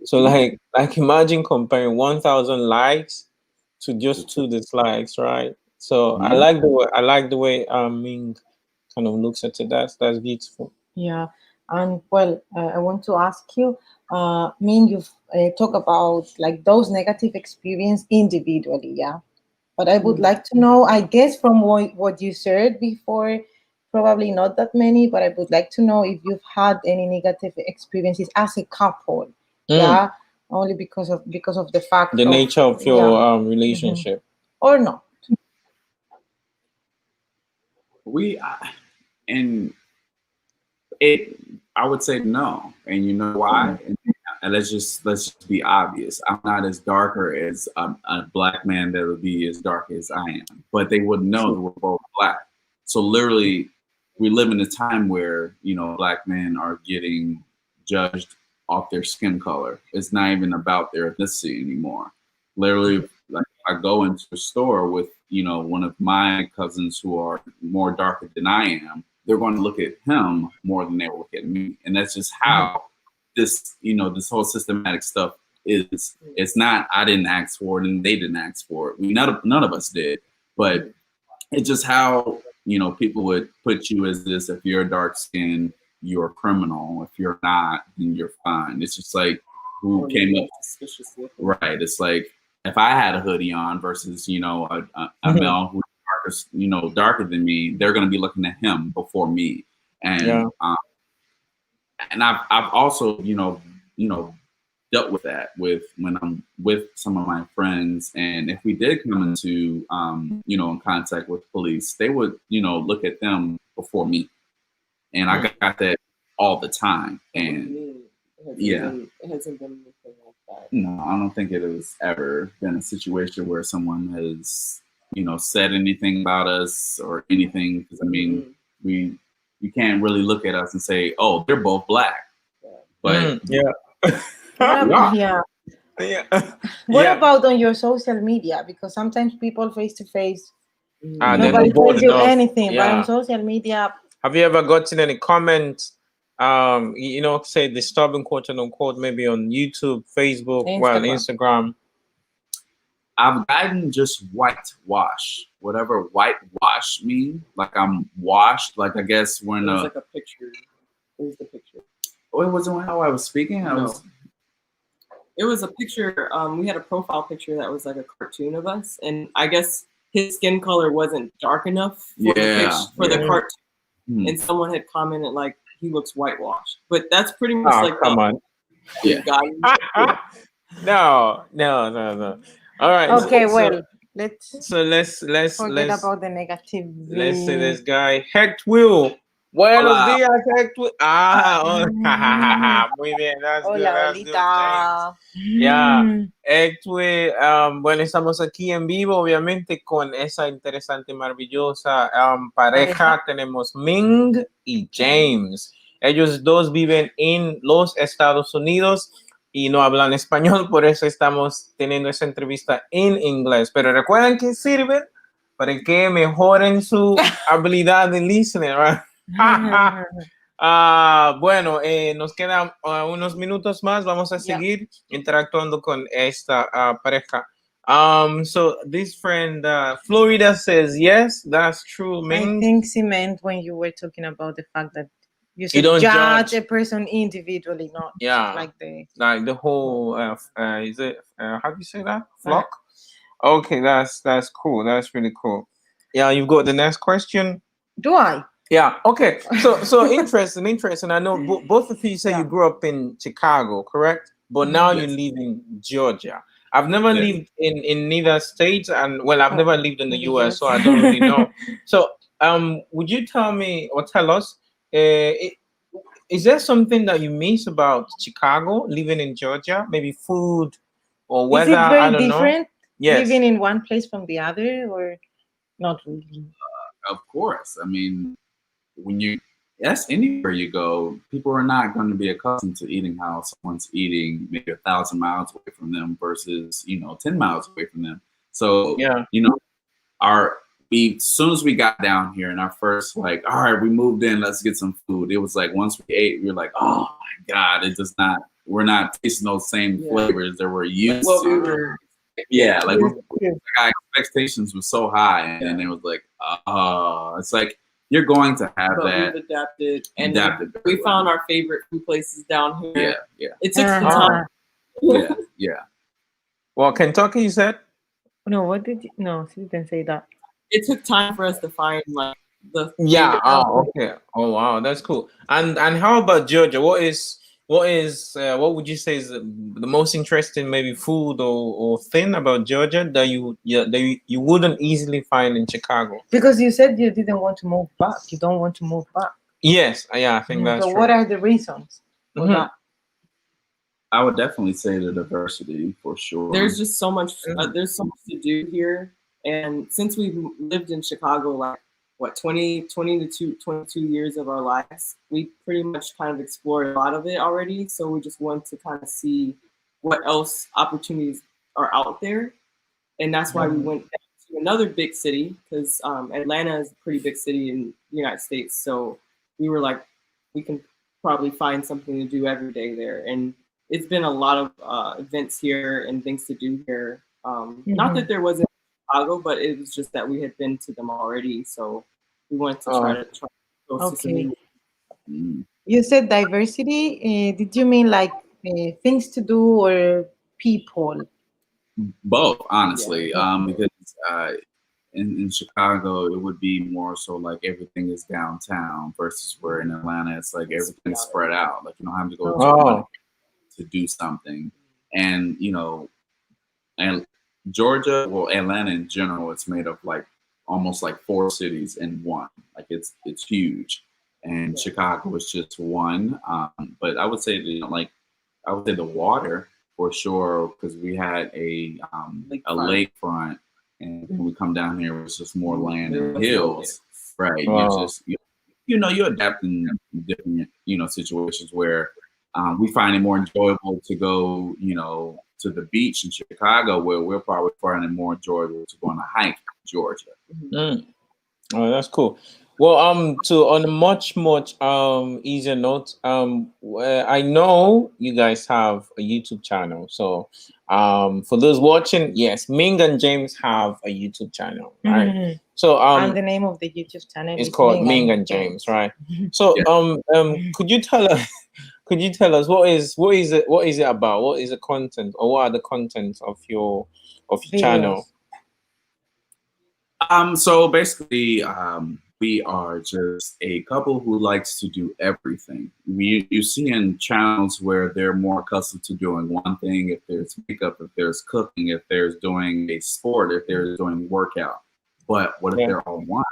So like imagine comparing 1,000 likes to just 2 dislikes, right? So I like the way Ming kind of looks at it. That's beautiful. Yeah, and well, I want to ask you, Ming, you've talked about like those negative experience individually, yeah. But I would like to know, I guess from what you said before, probably not that many, but I would like to know if you've had any negative experiences as a couple, yeah, only because of the fact the nature of your relationship, or not. I would say no, and you know why? And let's just be obvious. I'm not as darker as a black man that would be as dark as I am, but they would know that we're both black. So literally, we live in a time where black men are getting judged off their skin color. It's not even about their ethnicity anymore. Literally, like I go into a store with one of my cousins who are more darker than I am. They're going to look at him more than they will look at me, and that's just how this whole systematic stuff is. It's not I didn't ask for it and they didn't ask for it. None of us did, but it's just how people would put you as this. If you're dark skinned, you're a criminal. If you're not, then you're fine. It's just like who came up suspiciously. Right. It's like if I had a hoodie on versus a male who's darker than me, they're going to be looking at him before me. And and I've also dealt with that when I'm with some of my friends, and if we did come into in contact with police, they would look at them before me, and I got that all the time. And it hasn't been anything like that. No, I don't think it has ever been a situation where someone has said anything about us or anything, because I mean you can't really look at us and say, oh, they're both black. But What about on your social media? Because sometimes people face to face, nobody tells you anything, but on social media. Have you ever gotten any comments? Say disturbing, quote unquote, maybe on YouTube, Facebook, Instagram. I've gotten just whitewash, whatever whitewash mean. Like I'm washed. Like I guess when it was like a picture. It was the picture. Oh, it wasn't how I was speaking. It was a picture. We had a profile picture that was like a cartoon of us, and I guess his skin color wasn't dark enough for the cartoon. And someone had commented like he looks whitewashed, but that's pretty much come on. No. All right. Okay, let's forget about the negative. Let's say this guy Hecht Will. Buenos días, Hecht Will. Muy bien. That's good. That's good. Yeah. Hecht Will. Bueno, estamos aquí en vivo, obviamente, con esa interesante y maravillosa pareja. Tenemos Ming y James. Ellos dos viven en los Estados Unidos y no hablan español, por eso estamos teniendo esa entrevista en inglés. Pero recuerden que sirven para el que mejor en su habilidad de listening, right? Bueno, nos quedan unos minutos más. Vamos a seguir interactuando con esta pareja. So this friend, Florida, says yes, that's true. Ming. I think she meant when you were talking about the fact that you should don't judge judge a person individually, not like the whole. Is it? How do you say that? Flock. Okay, that's cool. That's really cool. Yeah, you've got the next question. Do I? Yeah. Okay. So interesting. I know both of you say you grew up in Chicago, correct? But now you live in Georgia. I've never lived in neither state, and well, I've never lived in the US, so I don't really know. So, would you tell me or tell us, is there something that you miss about Chicago, living in Georgia? Maybe food or weather? Is it very I don't different know. living in one place from the other, or not really? Of course. I mean, that's anywhere you go, people are not going to be accustomed to eating how someone's eating maybe 1,000 miles away from them versus 10 miles away from them. So as soon as we got down here and our first all right, we moved in, let's get some food. It was like once we ate, we were like, oh my God, we're not tasting those same flavors that we're used to. Our expectations were so high, and it was like, it's like you're going to have that. We've adapted, we found our favorite food places down here. It took some time. Well, Kentucky, you said? No, what did you? No, she didn't say that. It took time for us to find the. Okay. Oh wow, that's cool. And how about Georgia? What would you say is the most interesting maybe food or thing about Georgia that you wouldn't easily find in Chicago? Because you said you didn't want to move back. You don't want to move back. Yes, I think that's true. So what are the reasons for that? I would definitely say the diversity for sure. There's just so much. There's so much to do here, and since we've lived in Chicago 20 to 22 years of our lives, we pretty much kind of explored a lot of it already. So we just want to kind of see what else opportunities are out there. And that's why we went to another big city, because Atlanta is a pretty big city in the United States. So we were like, we can probably find something to do every day there. And it's been a lot of events here and things to do here. Not that there wasn't in Chicago, but it was just that we had been to them already. So we wanted to try to go to some. You said diversity. Did you mean like things to do or people? Both, honestly. Because in Chicago, it would be more so like everything is downtown versus where in Atlanta, it's like everything's spread out. Like you don't have to go to do something. And, and Georgia, well, Atlanta in general, it's made of almost like 4 cities in one. Like it's huge, and Chicago is just one. But I would say the water for sure, because we had a lakefront, and when we come down here, it's just more land and hills, right? You adapt in different situations where we find it more enjoyable to go to the beach in Chicago, where we're probably finding it more enjoyable to go on a hike in Georgia. Oh, that's cool. Well, on a much easier note, I know you guys have a YouTube channel. So, for those watching, yes, Ming and James have a YouTube channel, right? So, and the name of the YouTube channel is called Ming and James, right? So, could you tell us? Could you tell us what is it about? What is the content, or what are the contents of your channel? So basically, we are just a couple who likes to do everything. You see in channels where they're more accustomed to doing one thing. If there's makeup, if there's cooking, if there's doing a sport, if there's doing workout. But what if they're all one?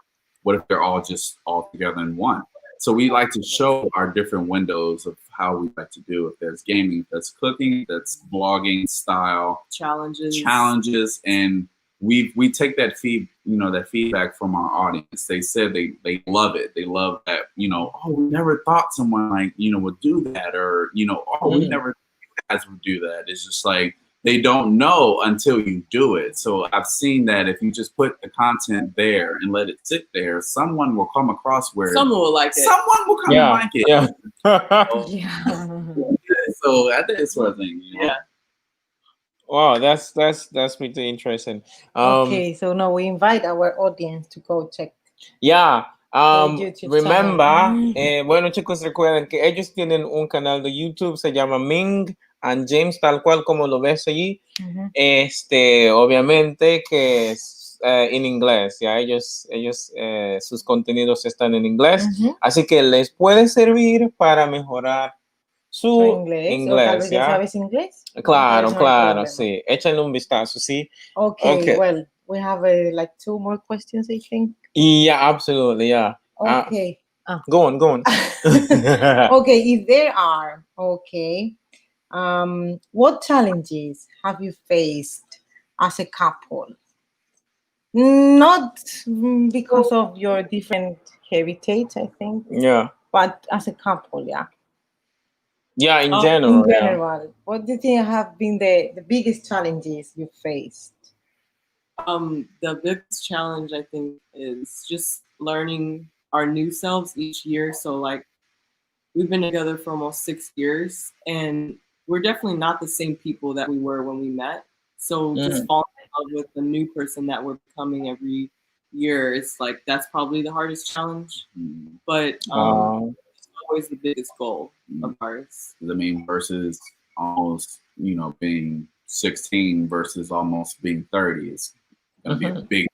What if they're all together in one? So we like to show our different windows of how we like to do. If there's gaming, if that's cooking, if that's blogging style, challenges, and we take that feedback from our audience. They said they love it. They love that, we never thought someone would do that, or we never thought you guys would do that. It's just like they don't know until you do it. So I've seen that if you just put the content there and let it sit there, someone will come across where Someone will like it. someone will come and like it. Yeah. So I think it's sort of thing. You know? Yeah. Wow, that's pretty interesting. Okay, so now we invite our audience to go check. Yeah. YouTube Remember, channel. bueno chicos, recuerden que ellos tienen un canal de YouTube, se llama Ming and James, tal cual como lo ves allí. Obviamente que es en inglés, ya ellos sus contenidos están en inglés, así que les puede servir para mejorar su inglés, o tal vez ya sabes inglés. Claro, claro, sí. Échenle un vistazo, sí. Okay, well, we have like 2 more questions, I think. Yeah, absolutely, yeah. Okay. Go on. Okay, if there are, what challenges have you faced as a couple? Not because of your different heritage, I think. Yeah. But as a couple, yeah. Yeah, in general. In general, what do you think have been the biggest challenges you faced? The biggest challenge I think is just learning our new selves each year. So like we've been together for almost 6 years and we're definitely not the same people that we were when we met. So just falling in love with the new person that we're becoming every year, it's like that's probably the hardest challenge. But it's always the biggest goal of ours. I mean, versus almost, being 16 versus almost being 30 is going to be a big.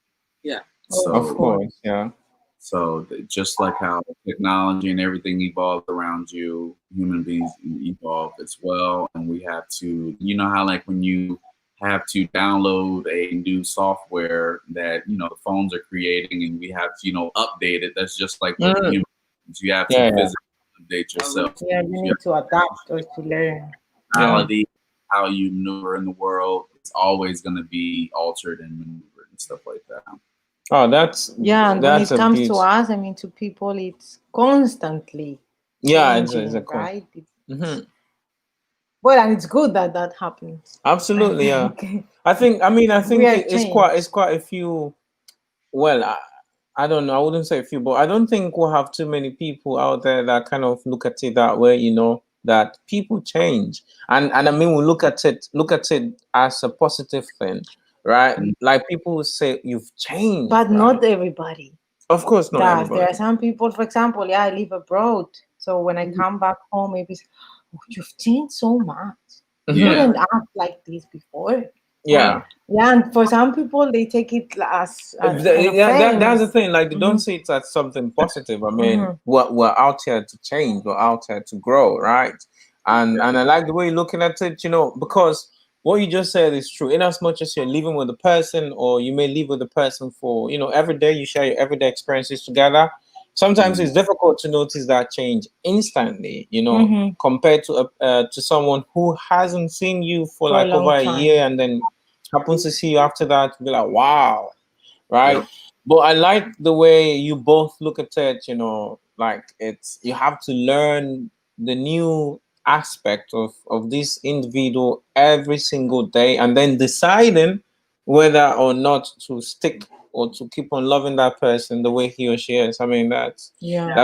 Yeah. So, of course, yeah. So just like how technology and everything evolved around you, human beings evolve as well. And we have to, how like when you have to download a new software that, the phones are creating and we have to, update it. That's just like with humans. You have to physically update yourself. Yeah, you need to adapt or to learn. Reality, how you maneuver in the world, it's always going to be altered and maneuvered and stuff like that. Oh, that's and when it comes to us, I mean, to people, it's constantly changing, it's right? Well, and it's good that happens. Absolutely, yeah. I think it's quite a few. Well, I don't know. I wouldn't say a few, but I don't think we'll have too many people out there that kind of look at it that way. That people change, and I mean, we look at it as a positive thing. Right? Like people will say you've changed. But not everybody. Of course not everybody. There are some people, for example, I live abroad. So when I come back home, maybe, you've changed so much. You wouldn't act like this before. Yeah. And for some people, they take it as that's the thing. Like, they don't see it as something positive. I mean, we're out here to change. We're out here to grow, right? And I like the way you're looking at it, because what you just said is true. In as much as you're living with a person, or you may live with a person for, every day, you share your everyday experiences together. Sometimes it's difficult to notice that change instantly, compared to someone who hasn't seen you for like over a year, and then happens to see you after that, be like, wow, right? Yep. But I like the way you both look at it. Like you have to learn the new aspect of this individual every single day, and then deciding whether or not to stick or to keep on loving that person the way he or she is. I mean, that's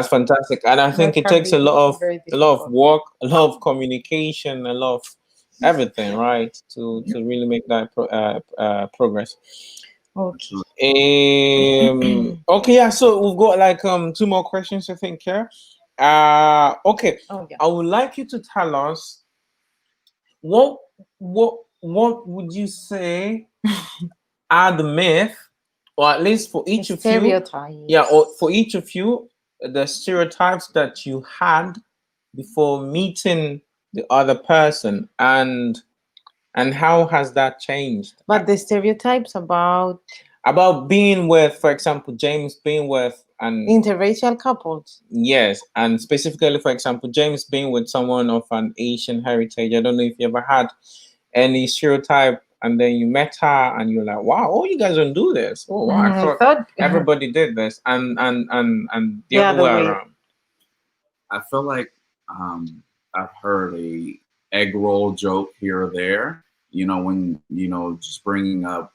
fantastic, and I think it takes a lot of work, a lot of communication, a lot of everything, right, to really make that progress. Okay. Okay, yeah. So we've got like 2 more questions, I think, here. Okay. I would like you to tell us what would you say are the myth, or at least for each of you, or for each of you, the stereotypes that you had before meeting the other person, and how has that changed? But the stereotypes about being with, for example, James being with an interracial couples. Yes, and specifically, for example, James being with someone of an Asian heritage. I don't know if you ever had any stereotype, and then you met her, and you're like, "Wow, oh, you guys don't do this." Oh, wow, I thought everybody did this, and the other way around. I feel like I've heard a egg roll joke here or there, you know, when, you know, just bringing up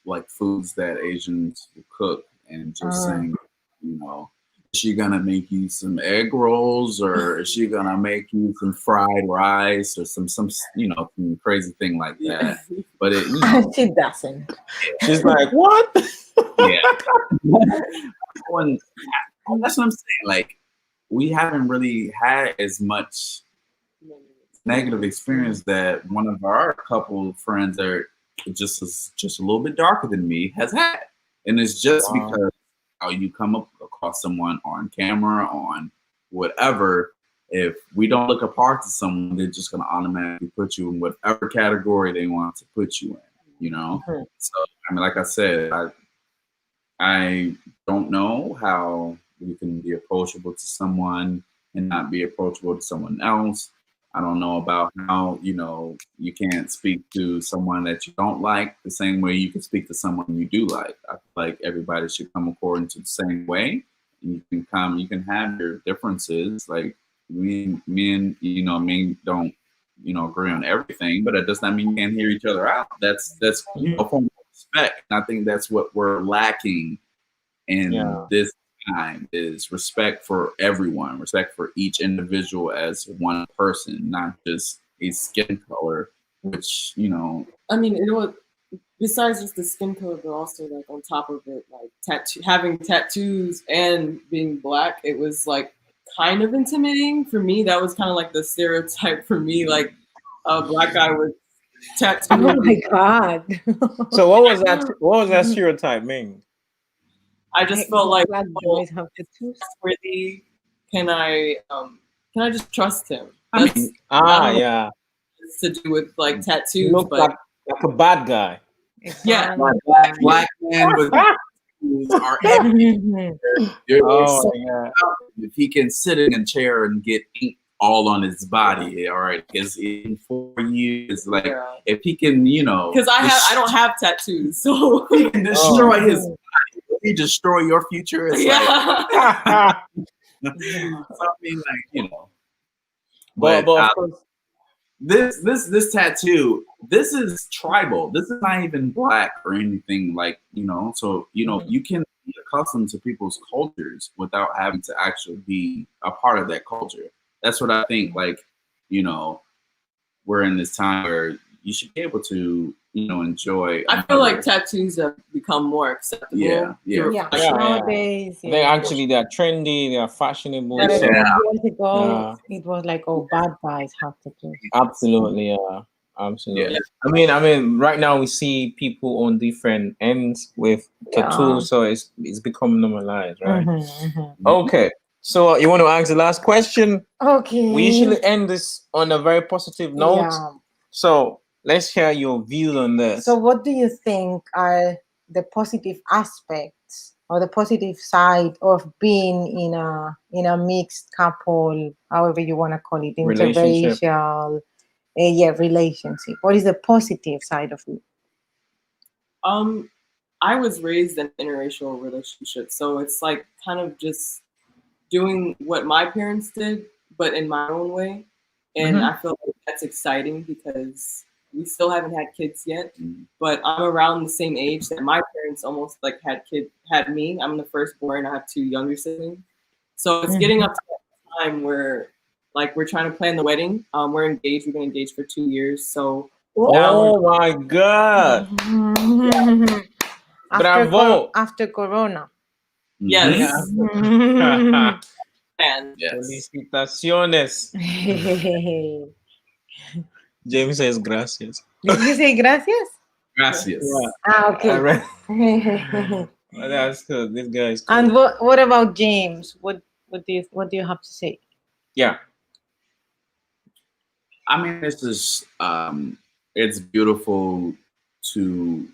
like foods that Asians cook and just saying, you know, is she gonna make you some egg rolls, or is she gonna make you some fried rice, or some you know, some crazy thing like that? But it, you know, She doesn't. She's like, what? yeah. When, that's what I'm saying. Like, we haven't really had as much negative experience that one of our couple friends that are just a little bit darker than me has had, and it's just because how you come up across someone on camera, on whatever. If we don't look apart to someone, they're just going to automatically put you in whatever category they want to put you in. You know, so I mean, like I said, I don't know how you can be approachable to someone and not be approachable to someone else. I don't know about how, you know, you can't speak to someone that you don't like the same way you can speak to someone you do like. I feel like everybody should come according to the same way. You can have your differences. Like me and you know, me don't, you know, agree on everything, but that does not mean you can't hear each other out. That's you know, form of respect. And I think that's what we're lacking in this time, is respect for everyone, respect for each individual as one person, not just a skin color, which, you know. I mean, you know what? Besides just the skin color, but also like on top of it, like having tattoos and being black, it was like kind of intimidating for me. That was kind of like the stereotype for me, like a black guy with tattoos. Oh my God. So what was that? What was that stereotype, Ming? I just felt like, black boys have tattoos. trustworthy. Can I just trust him? I That's, mean, Yeah. it's to do with like tattoos, You look but like a bad guy. yeah, black man with tattoos are everywhere. Oh yeah. If he can sit in a chair and get ink all on his body, all right, because in 4 years, like if he can, you know, because I don't have tattoos, so he can destroy his body. Will he destroy your future? It's like, so, I mean, like, you know, but of course, this tattoo, this is tribal. This is not even black or anything, like, you know. So, you know, you can be accustomed to people's cultures without having to actually be a part of that culture. That's what I think. Like, you know, we're in this time where you should be able to, you know, enjoy. I feel like tattoos have become more acceptable. Yeah. Nowadays, they actually, they're trendy, they are fashionable. Years So, ago, it was like, oh, bad guys have tattoos. absolutely, absolutely. Yeah. I mean, right now we see people on different ends with tattoos, so it's become normalized, right? Okay. So you want to ask the last question? Okay. We usually end this on a very positive note. Yeah. So let's hear your views on this. So what do you think are the positive aspects or the positive side of being in a mixed couple, however you want to call it, interracial, relationship? What is the positive side of it? I was raised in an interracial relationship, so it's like kind of just doing what my parents did, but in my own way. And I feel like that's exciting because we still haven't had kids yet, but I'm around the same age that my parents almost like had me. I'm the firstborn. I have 2 younger siblings. So it's getting up to that time where like we're trying to plan the wedding. We're engaged. We've been engaged for 2 years. So oh my God. Bravo. After Corona. Yes. And Felicitaciones. James says gracias. Did you say gracias? Gracias. Ah, okay. Well, that's good. This guy is cool. And what about James? What do you have to say? Yeah. I mean, this is it's beautiful to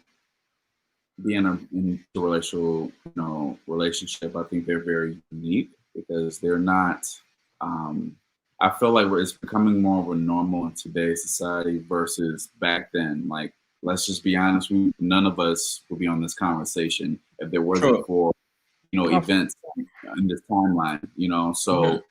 be in a interracial, you know, relationship. I think they're very unique because they're not. I feel like it's becoming more of a normal in today's society versus back then. Like, let's just be honest, none of us would be on this conversation if there wasn't for, you know, events in this timeline, you know. So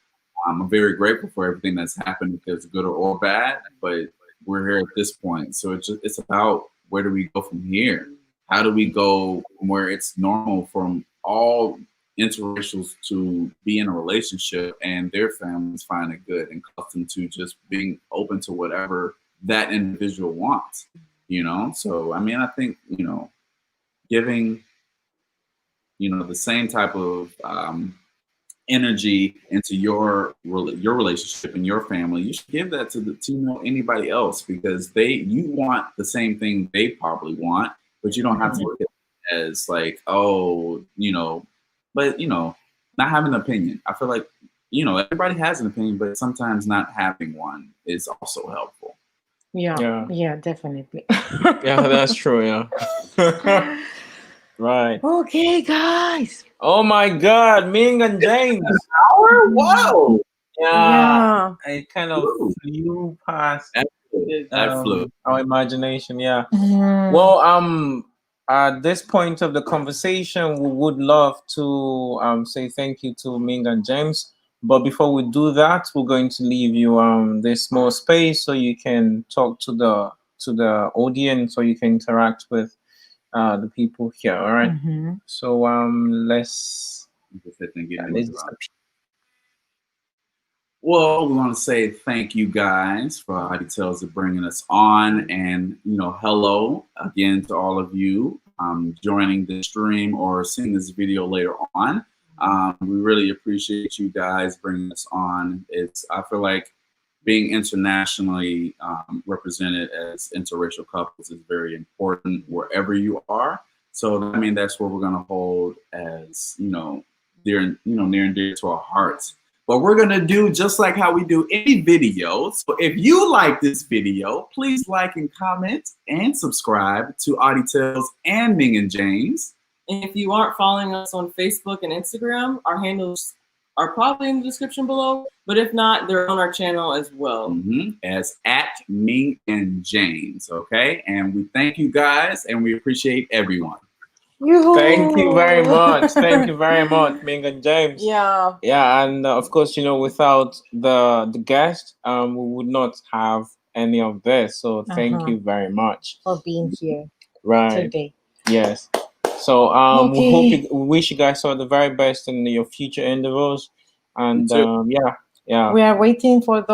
I'm very grateful for everything that's happened, because good or bad, but we're here at this point. So it's about where do we go from here? How do we go from where it's normal from all interracials to be in a relationship and their families find it good and accustomed to just being open to whatever that individual wants, you know? So, I mean, I think, you know, giving, you know, the same type of energy into your relationship and your family, you should give that to you know, anybody else, because you want the same thing they probably want, but you don't have to look at it as like, oh, you know, but you know, not having an opinion. I feel like, you know, everybody has an opinion, but sometimes not having one is also helpful. Yeah, definitely. Yeah, that's true. Yeah. Right. Okay, guys. Oh my God, Ming and James. Whoa! Yeah. I kind of flew past That flew. our imagination. Yeah. Mm. Well, at this point of the conversation, we would love to say thank you to Ming and James. But before we do that, we're going to leave you this small space so you can talk to the audience, so you can interact with the people here. All right. Mm-hmm. So let's. Well, we want to say thank you guys for Heidi Tales of bringing us on, and you know, hello again to all of you joining the stream or seeing this video later on. We really appreciate you guys bringing us on. I feel like being internationally represented as interracial couples is very important wherever you are. So I mean, that's what we're going to hold as, you know, near and dear to our hearts. But we're going to do just like how we do any video. So if you like this video, please like and comment and subscribe to Audie Tales and Ming and James. And if you aren't following us on Facebook and Instagram, our handles are probably in the description below. But if not, they're on our channel as well. As at Ming and James, okay? And we thank you guys, and we appreciate everyone. Yoo-hoo. Thank you very much. Thank you very much, Ming and James. Yeah. Yeah, and of course, you know, without the guest, we would not have any of this. So thank you very much for being here today. Yes. So we wish you guys all the very best in your future endeavors. And yeah. We are waiting for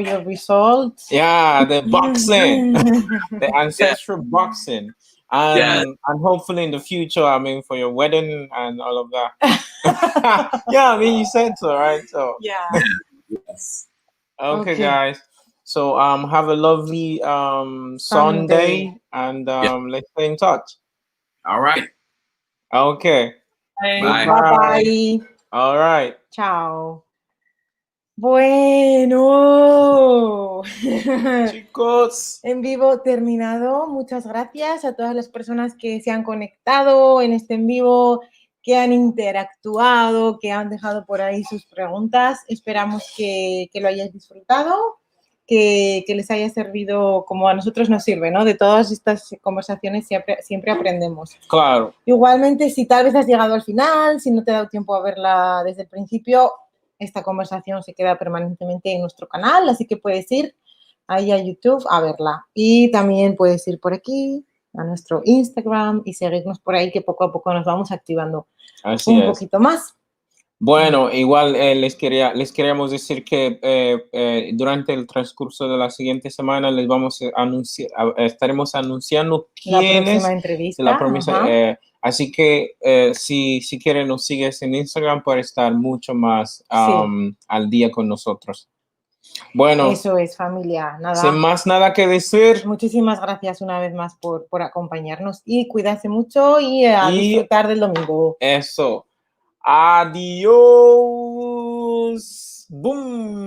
your results. Yeah, the boxing, the ancestral boxing. And hopefully in the future, I mean, for your wedding and all of that. Yeah, I mean, you said so, right? So Yes. Okay, guys. So have a lovely Sunday, and let's stay in touch. All right. Okay. Bye. Bye. All right. Chao. Bueno, chicos, en vivo terminado. Muchas gracias a todas las personas que se han conectado en este en vivo, que han interactuado, que han dejado por ahí sus preguntas. Esperamos que lo hayáis disfrutado, que les haya servido como a nosotros nos sirve, ¿no? De todas estas conversaciones siempre aprendemos. Claro. Igualmente, si tal vez has llegado al final, si no te ha dado tiempo a verla desde el principio, esta conversación se queda permanentemente en nuestro canal, así que puedes ir ahí a YouTube a verla. Y también puedes ir por aquí a nuestro Instagram y seguirnos por ahí, que poco a poco nos vamos activando un poquito más. Bueno, igual les queríamos decir que durante el transcurso de la siguiente semana les vamos a anunciar, estaremos anunciando quiénes la próxima entrevista. Así que si quieren nos sigues en Instagram para estar mucho más al día con nosotros. Bueno, eso es, familia. Nada. Sin más nada que decir. Muchísimas gracias una vez más por acompañarnos y cuídense mucho y a disfrutar del domingo. Eso. Adiós. Boom.